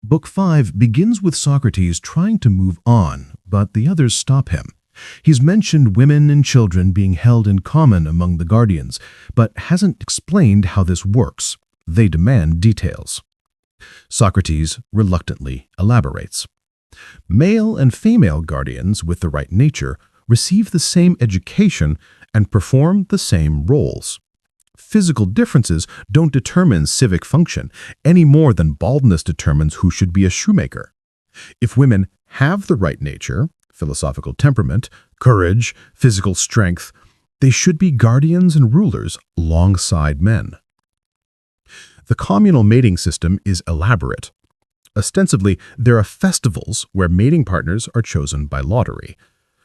Book 5 begins with Socrates trying to move on, but the others stop him. He's mentioned women and children being held in common among the guardians, but hasn't explained how this works. They demand details. Socrates reluctantly elaborates. Male and female guardians with the right nature receive the same education and perform the same roles. Physical differences don't determine civic function any more than baldness determines who should be a shoemaker. If women have the right nature, philosophical temperament, courage, physical strength, they should be guardians and rulers alongside men. The communal mating system is elaborate. Ostensibly, there are festivals where mating partners are chosen by lottery.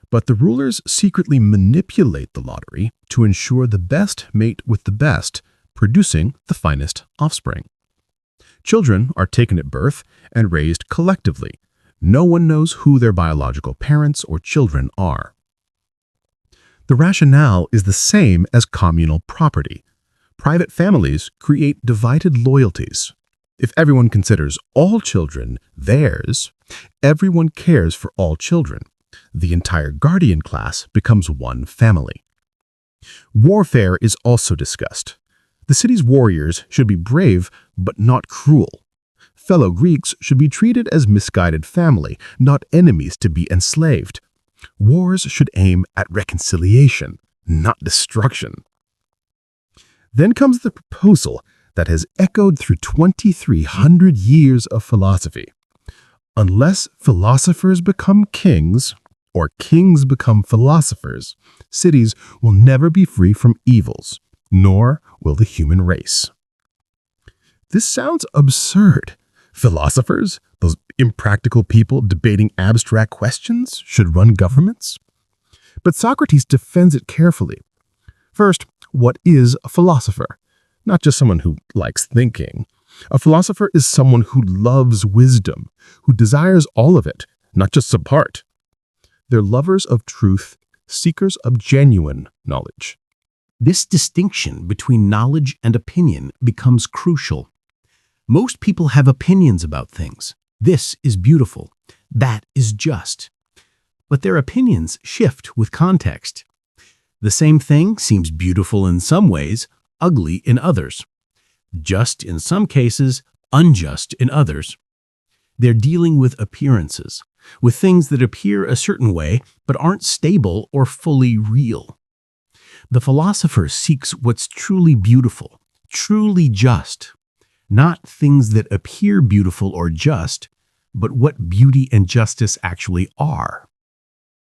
But the rulers secretly manipulate the lottery to ensure the best mate with the best, producing the finest offspring. Children are taken at birth and raised collectively. No one knows who their biological parents or children are. The rationale is the same as communal property. Private families create divided loyalties. If everyone considers all children theirs, everyone cares for all children. The entire guardian class becomes one family. Warfare is also discussed. The city's warriors should be brave but not cruel. Fellow Greeks should be treated as misguided family, not enemies to be enslaved. Wars should aim at reconciliation, not destruction. Then comes the proposal that has echoed through 2,300 years of philosophy. Unless philosophers become kings, or kings become philosophers, cities will never be free from evils, nor will the human race. This sounds absurd. Philosophers, those impractical people debating abstract questions, should run governments? But Socrates defends it carefully. First, what is a philosopher? Not just someone who likes thinking. A philosopher is someone who loves wisdom, who desires all of it, not just some part. They're lovers of truth, seekers of genuine knowledge. This distinction between knowledge and opinion becomes crucial. Most people have opinions about things. This is beautiful. That is just. But their opinions shift with context. The same thing seems beautiful in some ways, ugly in others. Just in some cases, unjust in others. They're dealing with appearances, with things that appear a certain way but aren't stable or fully real. The philosopher seeks what's truly beautiful, truly just, not things that appear beautiful or just, but what beauty and justice actually are.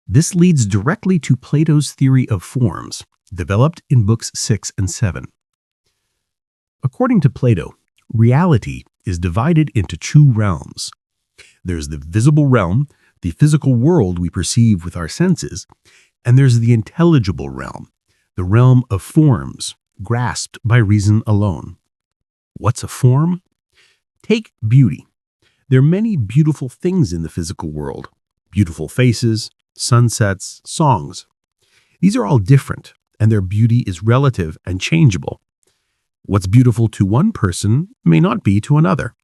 This leads directly to Plato's theory of forms, developed in books 6 and 7. According to Plato, reality is divided into two realms. There's the visible realm, the physical world we perceive with our senses, and there's the intelligible realm, the realm of forms, grasped by reason alone. What's a form? Take beauty. There are many beautiful things in the physical world. Beautiful faces, sunsets, songs. These are all different, and their beauty is relative and changeable. What's beautiful to one person may not be to another.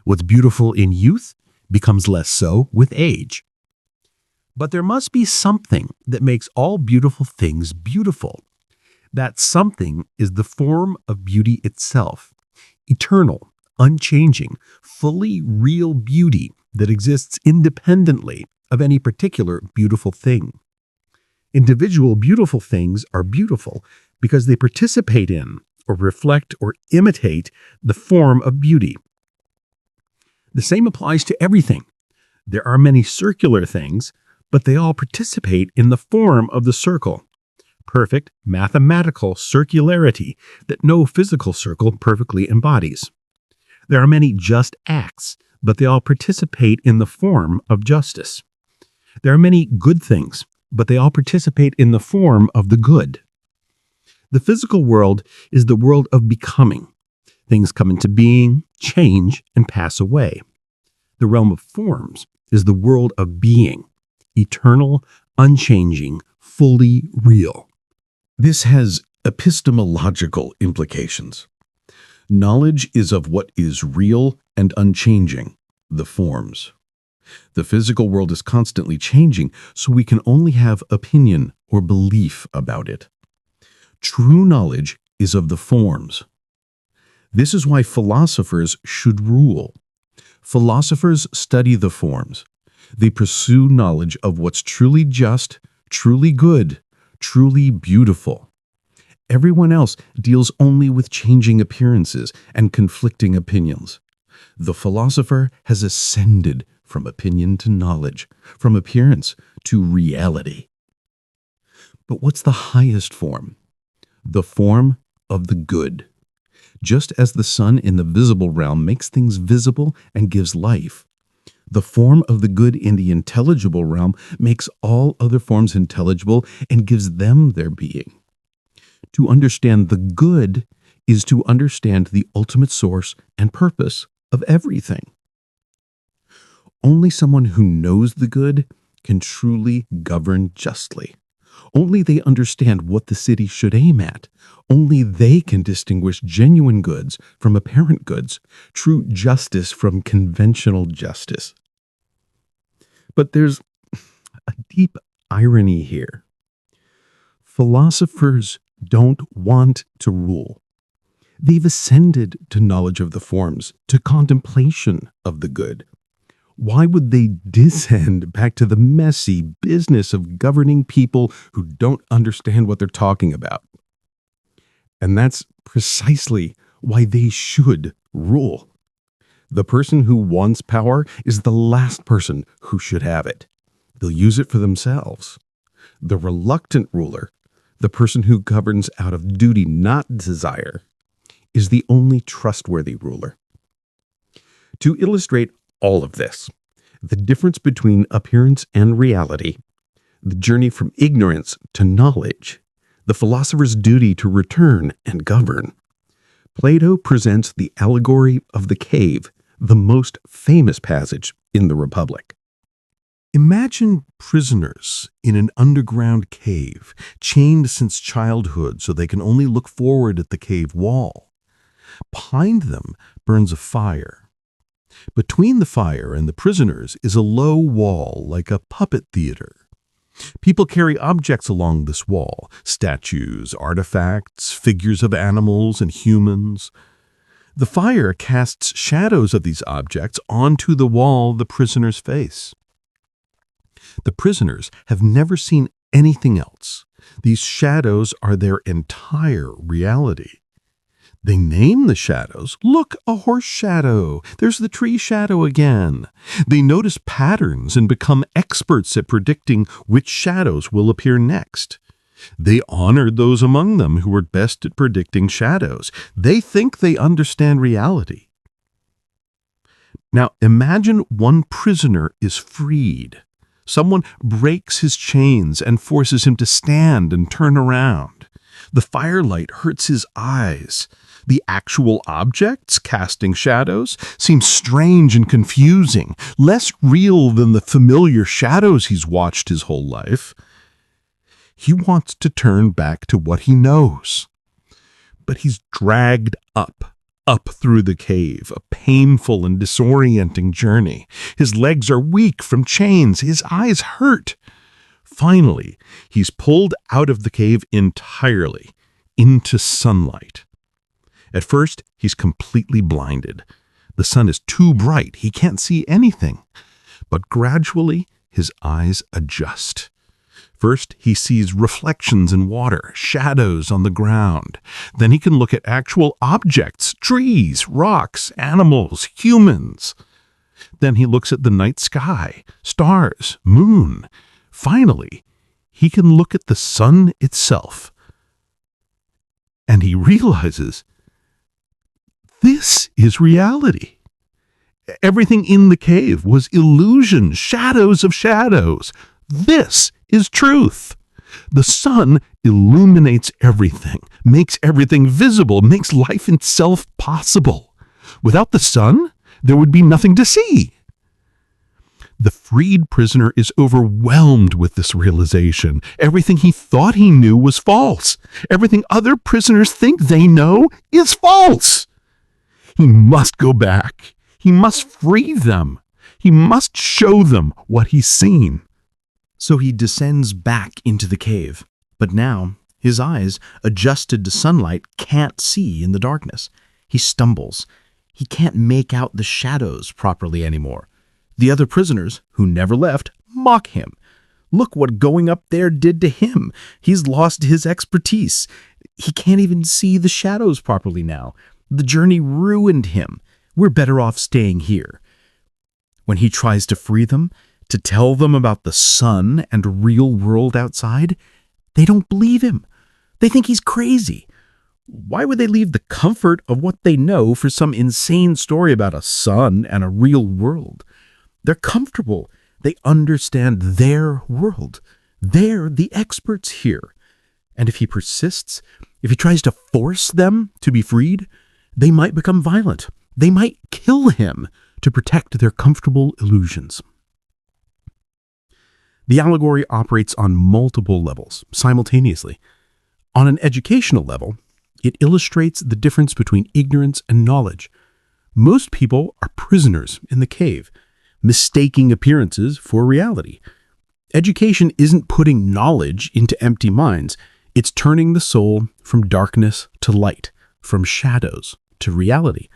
What's beautiful in youth becomes less so with age. But there must be something that makes all beautiful things beautiful. That something is the form of beauty itself, eternal, unchanging, fully real beauty that exists independently of any particular beautiful thing. Individual beautiful things are beautiful because they participate in, or reflect or imitate the form of beauty. The same applies to everything. There are many circular things, but they all participate in the form of the circle. Perfect mathematical circularity that no physical circle perfectly embodies. There are many just acts, but they all participate in the form of justice. There are many good things, but they all participate in the form of the good. The physical world is the world of becoming. Things come into being, change, and pass away. The realm of forms is the world of being, eternal, unchanging, fully real. This has epistemological implications. Knowledge is of what is real and unchanging. the forms. The physical world is constantly changing, so we can only have opinion or belief about it. True knowledge is of the forms. This is why philosophers should rule. Philosophers study the forms. They pursue knowledge of what's truly just, truly good, truly beautiful. Everyone else deals only with changing appearances and conflicting opinions. The philosopher has ascended from opinion to knowledge, from appearance to reality. But what's the highest form? The form of the good. Just as the sun in the visible realm makes things visible and gives life, the form of the good in the intelligible realm makes all other forms intelligible and gives them their being. To understand the good is to understand the ultimate source and purpose of everything. Only someone who knows the good can truly govern justly. Only they understand what the city should aim at. Only they can distinguish genuine goods from apparent goods, true justice from conventional justice. But there's a deep irony here. Philosophers don't want to rule. They've ascended to knowledge of the forms, to contemplation of the good. Why would they descend back to the messy business of governing people who don't understand what they're talking about? And that's precisely why they should rule. The person who wants power is the last person who should have it. They'll use it for themselves. The reluctant ruler, the person who governs out of duty, not desire, is the only trustworthy ruler. To illustrate all of this, the difference between appearance and reality, the journey from ignorance to knowledge, the philosopher's duty to return and govern, Plato presents the allegory of the cave, the most famous passage in the Republic. Imagine prisoners in an underground cave, chained since childhood so they can only look forward at the cave wall. Behind them burns a fire. Between the fire and the prisoners is a low wall like a puppet theater. People carry objects along this wall, statues, artifacts, figures of animals and humans. The fire casts shadows of these objects onto the wall the prisoners face. The prisoners have never seen anything else. These shadows are their entire reality. They name the shadows. Look, a horse shadow. There's the tree shadow again. They notice patterns and become experts at predicting which shadows will appear next. They honored those among them who were best at predicting shadows. They think they understand reality. Now, imagine one prisoner is freed. Someone breaks his chains and forces him to stand and turn around. The firelight hurts his eyes. The actual objects casting shadows seem strange and confusing, less real than the familiar shadows he's watched his whole life. He wants to turn back to what he knows. But he's dragged up through the cave, a painful and disorienting journey. His legs are weak from chains. His eyes hurt. Finally, he's pulled out of the cave entirely, into sunlight. At first, he's completely blinded. The sun is too bright. He can't see anything. But gradually, his eyes adjust. First, he sees reflections in water, shadows on the ground. Then he can look at actual objects, trees, rocks, animals, humans. Then he looks at the night sky, stars, moon. Finally, he can look at the sun itself. And he realizes this is reality. Everything in the cave was illusion, shadows of shadows. This is truth. The sun illuminates everything, makes everything visible, makes life itself possible. Without the sun, there would be nothing to see. The freed prisoner is overwhelmed with this realization. Everything he thought he knew was false. Everything other prisoners think they know is false. He must go back. He must free them. He must show them what he's seen. So he descends back into the cave, but now his eyes, adjusted to sunlight, can't see in the darkness. He stumbles. He can't make out the shadows properly anymore. The other prisoners, who never left, mock him. Look what going up there did to him. He's lost his expertise. He can't even see the shadows properly now. The journey ruined him. We're better off staying here. When he tries to free them, to tell them about the sun and real world outside, they don't believe him. They think he's crazy. Why would they leave the comfort of what they know for some insane story about a sun and a real world? They're comfortable. They understand their world. They're the experts here. And if he persists, if he tries to force them to be freed, they might become violent. They might kill him to protect their comfortable illusions. The allegory operates on multiple levels simultaneously. On an educational level, it illustrates the difference between ignorance and knowledge. Most people are prisoners in the cave, mistaking appearances for reality. Education isn't putting knowledge into empty minds. It's turning the soul from darkness to light, from shadows to reality.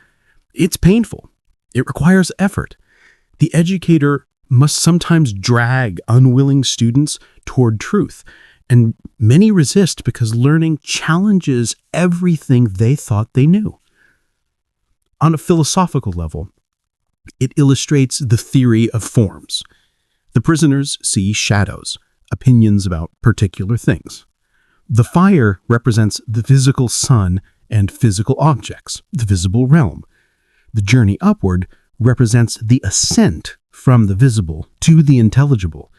It's painful. It requires effort. The educator must sometimes drag unwilling students toward truth, and many resist because learning challenges everything they thought they knew. On a philosophical level, it illustrates the theory of forms. The prisoners see shadows, opinions about particular things. The fire represents the physical sun and physical objects, the visible realm. The journey upward represents the ascent from the visible to the intelligible.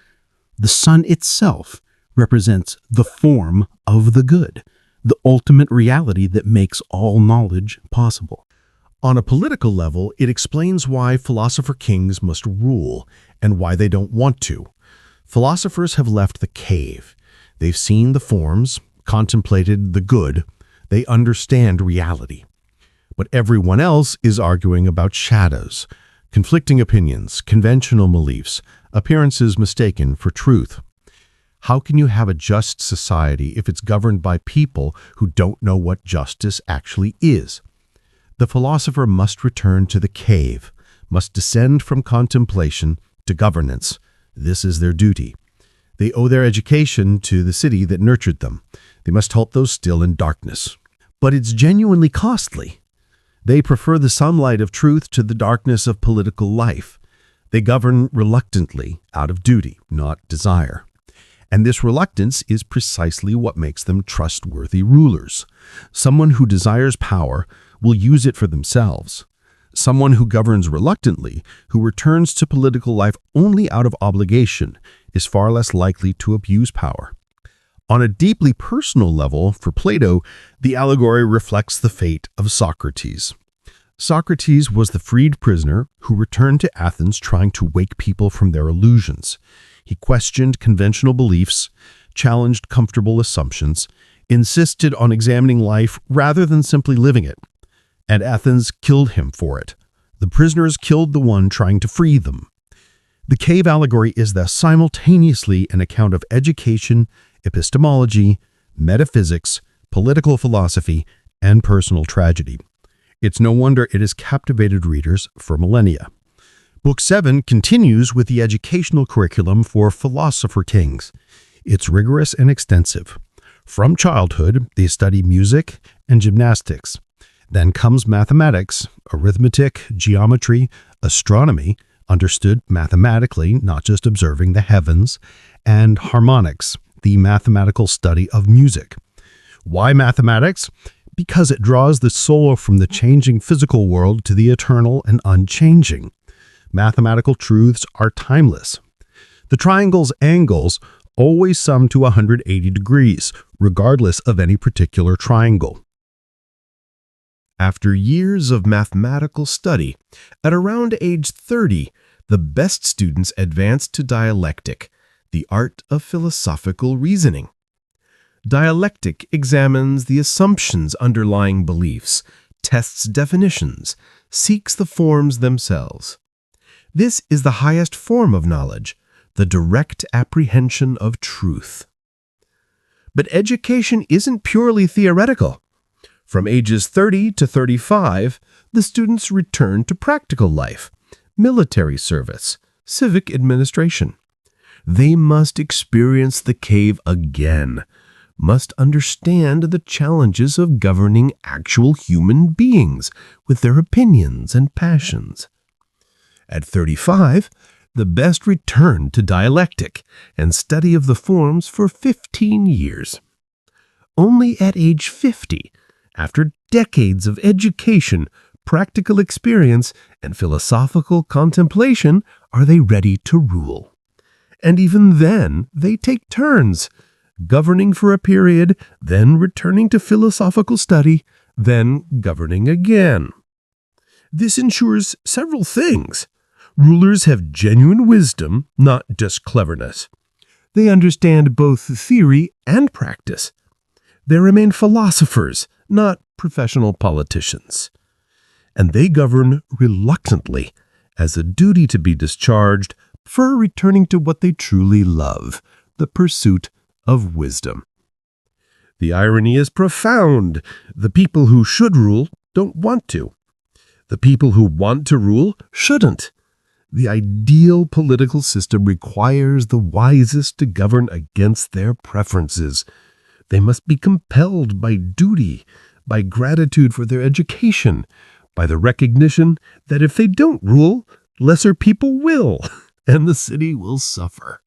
The sun itself represents the form of the good, the ultimate reality that makes all knowledge possible. On a political level, it explains why philosopher-kings must rule and why they don't want to. Philosophers have left the cave. They've seen the forms, contemplated the good. They understand reality. But everyone else is arguing about shadows, conflicting opinions, conventional beliefs, appearances mistaken for truth. How can you have a just society if it's governed by people who don't know what justice actually is? The philosopher must return to the cave, must descend from contemplation to governance. This is their duty. They owe their education to the city that nurtured them. They must help those still in darkness. But it's genuinely costly. They prefer the sunlight of truth to the darkness of political life. They govern reluctantly, out of duty, not desire. And this reluctance is precisely what makes them trustworthy rulers. Someone who desires power will use it for themselves. Someone who governs reluctantly, who returns to political life only out of obligation, is far less likely to abuse power. On a deeply personal level, for Plato, the allegory reflects the fate of Socrates. Socrates was the freed prisoner who returned to Athens trying to wake people from their illusions. He questioned conventional beliefs, challenged comfortable assumptions, insisted on examining life rather than simply living it. And Athens killed him for it. The prisoners killed the one trying to free them. The cave allegory is thus simultaneously an account of education, epistemology, metaphysics, political philosophy, and personal tragedy. It's no wonder it has captivated readers for millennia. Book 7 continues with the educational curriculum for philosopher-kings. It's rigorous and extensive. From childhood, they study music and gymnastics. Then comes mathematics, arithmetic, geometry, astronomy, understood mathematically, not just observing the heavens, and harmonics, the mathematical study of music. Why mathematics? Because it draws the soul from the changing physical world to the eternal and unchanging. Mathematical truths are timeless. The triangle's angles always sum to 180 degrees, regardless of any particular triangle. After years of mathematical study, at around age 30, the best students advanced to dialectic, the art of philosophical reasoning. Dialectic examines the assumptions underlying beliefs, tests definitions, seeks the forms themselves. This is the highest form of knowledge, the direct apprehension of truth. But education isn't purely theoretical. From ages 30 to 35, the students return to practical life, military service, civic administration. They must experience the cave again, must understand the challenges of governing actual human beings with their opinions and passions. At 35, the best return to dialectic and study of the forms for 15 years. Only at age 50, after decades of education, practical experience, and philosophical contemplation, are they ready to rule. And even then, they take turns, governing for a period, then returning to philosophical study, then governing again. This ensures several things. Rulers have genuine wisdom, not just cleverness. They understand both theory and practice. They remain philosophers, not professional politicians. And they govern reluctantly, as a duty to be discharged, for returning to what they truly love, the pursuit of wisdom. The irony is profound. The people who should rule don't want to. The people who want to rule shouldn't. The ideal political system requires the wisest to govern against their preferences. They must be compelled by duty, by gratitude for their education, by the recognition that if they don't rule, lesser people will, and the city will suffer.